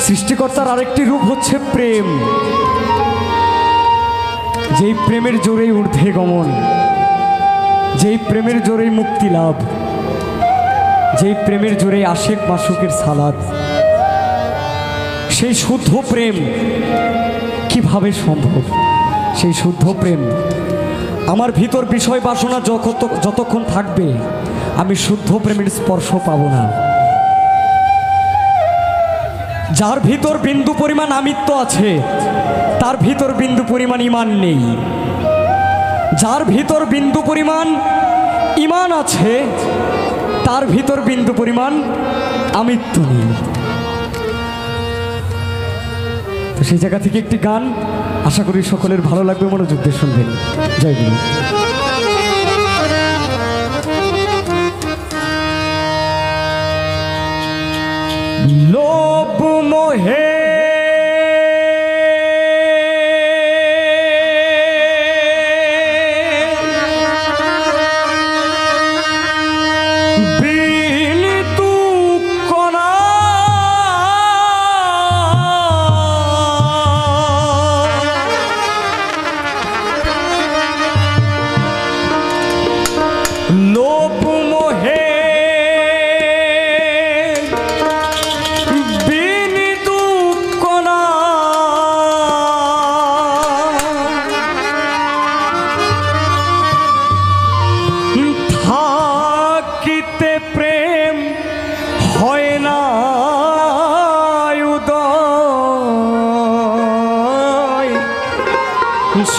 সৃষ্টিকর্তার আরেকটি রূপ হচ্ছে প্রেম, যেই প্রেমের জোরেই ঊর্ধ্বে গমন, যেই প্রেমের জোরেই মুক্তি লাভ, যেই প্রেমের জোরেই আশেক মাসুকের সালাদ। সেই শুদ্ধ প্রেম কিভাবে সম্ভব? সেই শুদ্ধ প্রেম আমার ভিতর বিষয় বাসনা যতক্ষণ থাকবে আমি শুদ্ধ প্রেমের স্পর্শ পাব না। যার ভিতর বিন্দু পরিমাণ আমিত্ব আছে তার ভিতর বিন্দু পরিমাণ ঈমান নেই। যার ভিতর বিন্দু পরিমাণ ঈমান আছে তার ভিতর বিন্দু পরিমাণ আমিত্ব নেই। তো সেই জায়গা থেকে একটি গান আশা করি সকলের ভালো লাগবে, মনোযোগ দিয়ে শুনবেন। জয় গুরু। লোভ মোহে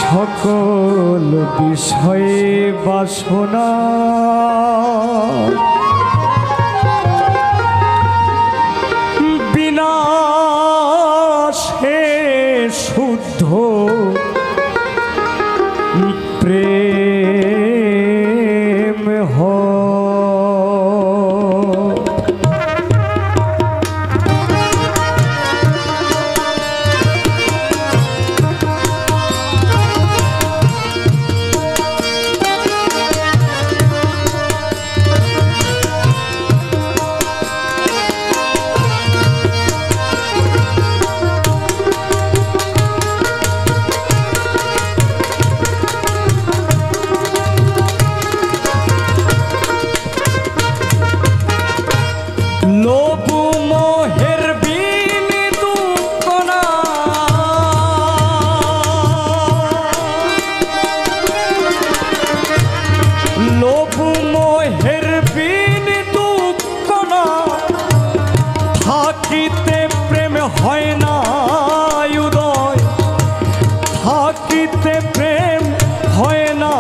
সকল বিষয়ে বাসনা বিনাশে শুদ্ধ প্রেম হয়। হয় না উদয়, থাকিতে প্রেম হয় না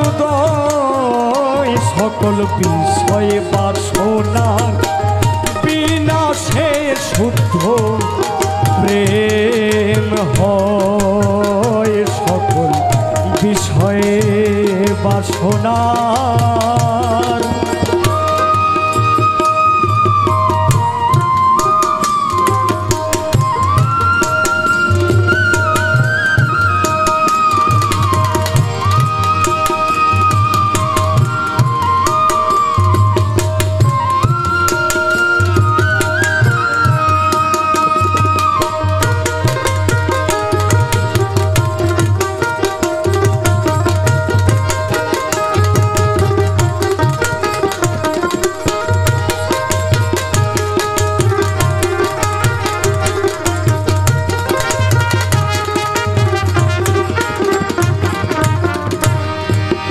উদয়, সকল বিষয়ে বাসনা বিনাশে শুদ্ধ প্রেম হয়, সকল বিষয়ে বাসনা।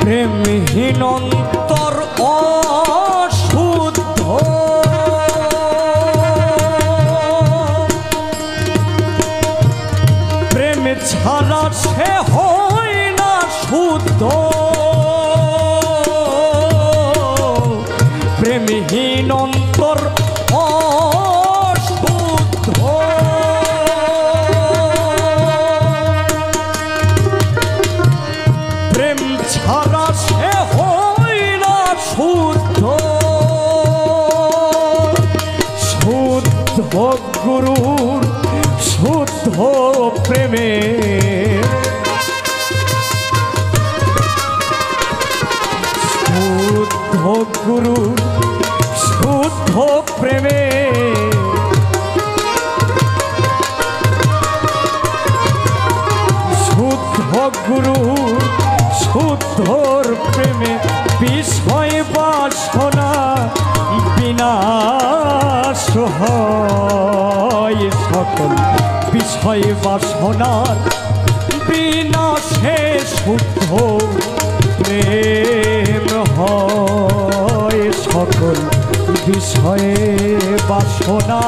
প্রেমহীন অন্তর অশুদ্ধ, প্রেম ছাড়া সে হয় না শুদ্ধ, প্রেমহীন অন্তর অশুদ্ধ, প্রেম ছাড়া সে হয় না শুদ্ধ, শুদ্ধ গুরুর শুদ্ধ প্রেমে, শুদ্ধ গুরুর শুদ্ধ প্রেমে হয় সকল বিষয় বাসনার বিনাশে শুদ্ধ প্রেম হয় সকল বিষয়ে বাসনা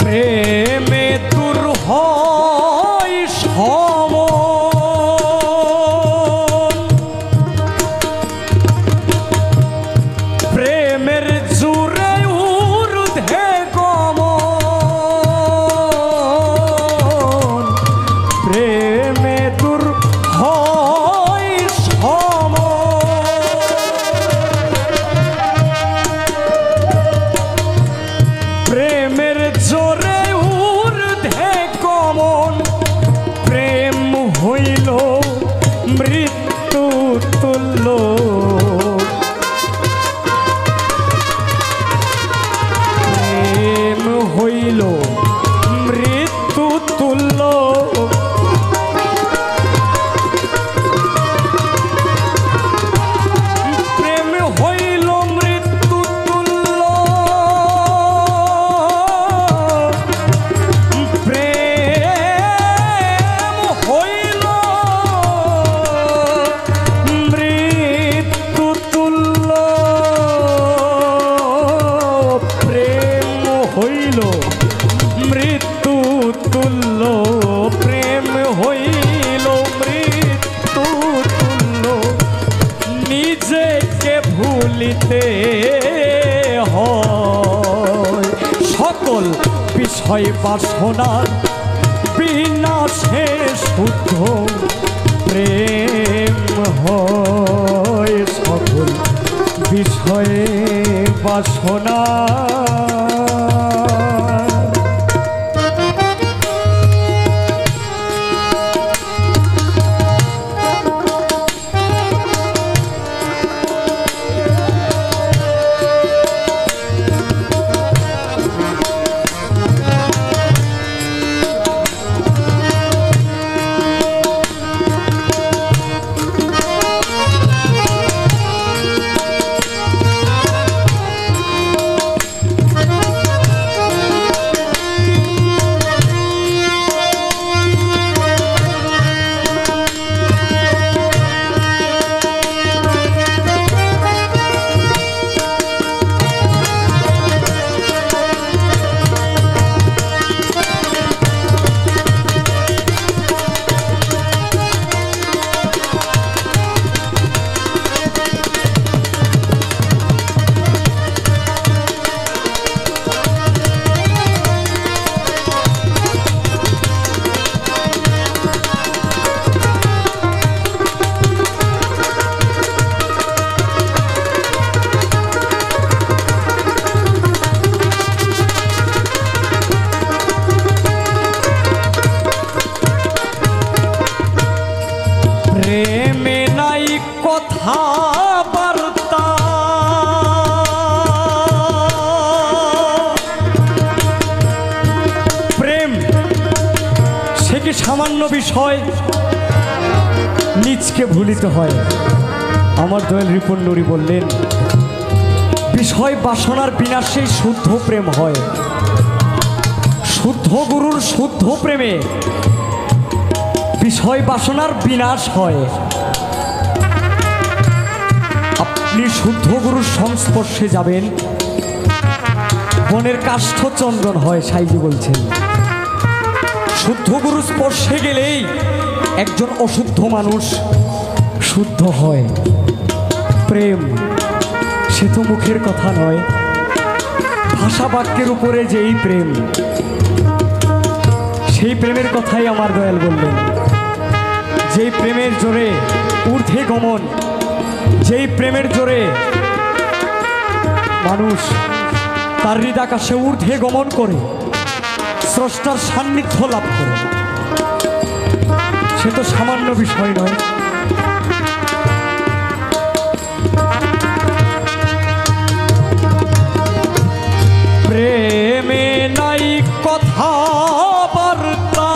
প্রেমে দূর হয় সমন প্রেমের জুড়ে ঊর্ধ্বে গমন প্রেমে দূর হয় সমন প্রেমের জোরে ঊর্ধ্বে গমন প্রেম হইল মৃত্যু তুল্য প্রেম হইল মৃত্যু তুল্য প্রেম হইল মৃত্যু তুল্য প্রেম হইল মৃত্যু তুল্য প্রেম হইল মৃত্যু তুল্য প্রেম হইল মৃত্যু তুল্য নিজেকে ভুলিতে হয় সকল বিষয় বাসনার বিনাশে শুদ্ধ প্রেম হয় সকল বিষয়ে বাসনা প্রেমে নাই কথা বার্তা প্রেম সে কি সামান্য বিষয় নিজকে ভুলিতে হয় আমার দয়াল রিপন নুরি বললেন বিষয় বাসনার বিনাশেই শুদ্ধ প্রেম হয় শুদ্ধ গুরুর শুদ্ধ প্রেমে বিষয় বাসনার বিনাশ হয় আপনি শুদ্ধ গুরুর সংস্পর্শে যাবেন বনের কাষ্ঠ চন্দন হয় সাইজি বলছেন শুদ্ধ গুরু স্পর্শে গেলেই একজন অশুদ্ধ মানুষ শুদ্ধ হয় প্রেম সে তো মুখের কথা নয়, ভাষা বাক্যের উপরে যেই প্রেম, সেই প্রেমের কথাই আমার দয়াল বললেন। যেই প্রেমের জোরে ঊর্ধ্বে গমন, যেই প্রেমের জোরে মানুষ তার হৃদাকাশে ঊর্ধ্বে গমন করে স্রষ্টার সান্নিধ্য লাভ করে, সে তো সামান্য বিষয় নয়। প্রেমে নাই কথা বার্তা,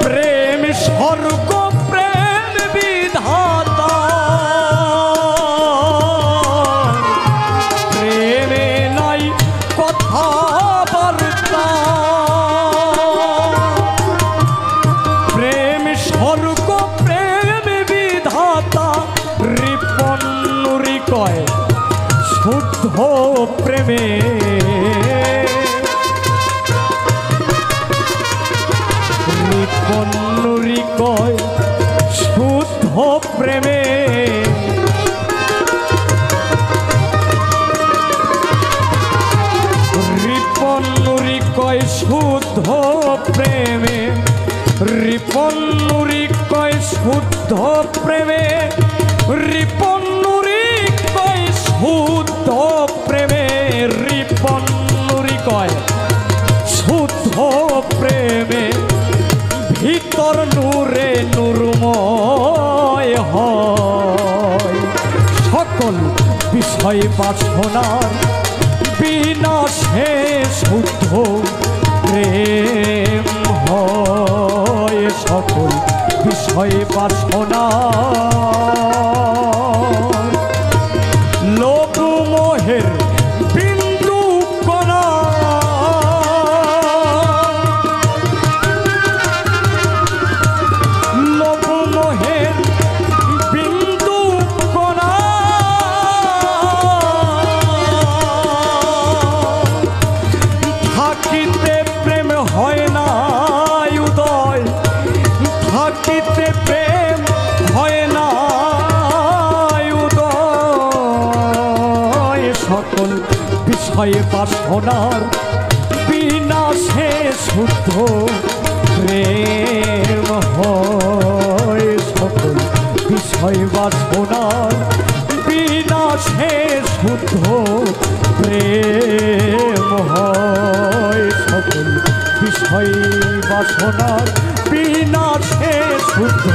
প্রেম স্বর্গ প্রেম বিধাতা, প্রেমে নাই কথা বার্তা, প্রেম স্বর্গ প্রেম বিধাতা, রিপন নুরি কয় শুদ্ধ প্রেমে, রিপন নুরি কয় শুদ্ধ প্রেমে, রিপন নুরি কয় শুদ্ধ প্রেমে, রিপন নুরি কয় শুদ্ধ প্রেমে, রিপন নুরি কয় শুদ্ধ প্রেমে, রিপন নুরি কয় শুদ্ধ প্রেমে, ভিতর নূরে নূরময় হয়, সকল বিষয় বাসনার বিনাশে শুদ্ধ প্রেম হয়, সকল বিষয় বাসনা লোভ মোহের বিন্দু কণা, লোভ মোহের বিন্দু কণা, থাকিতে প্রেম হয় না উদয়, থাকিতে প্রেম হয় না উদয়, সকল বিষয়ে বাসনার বিনাশে শুদ্ধ প্রেম হয়, সকল বিষয় বাসনার বিনাশে শুদ্ধ প্রেম হয়, সকল বিষয় বাসনার বিনাশে শুদ্ধ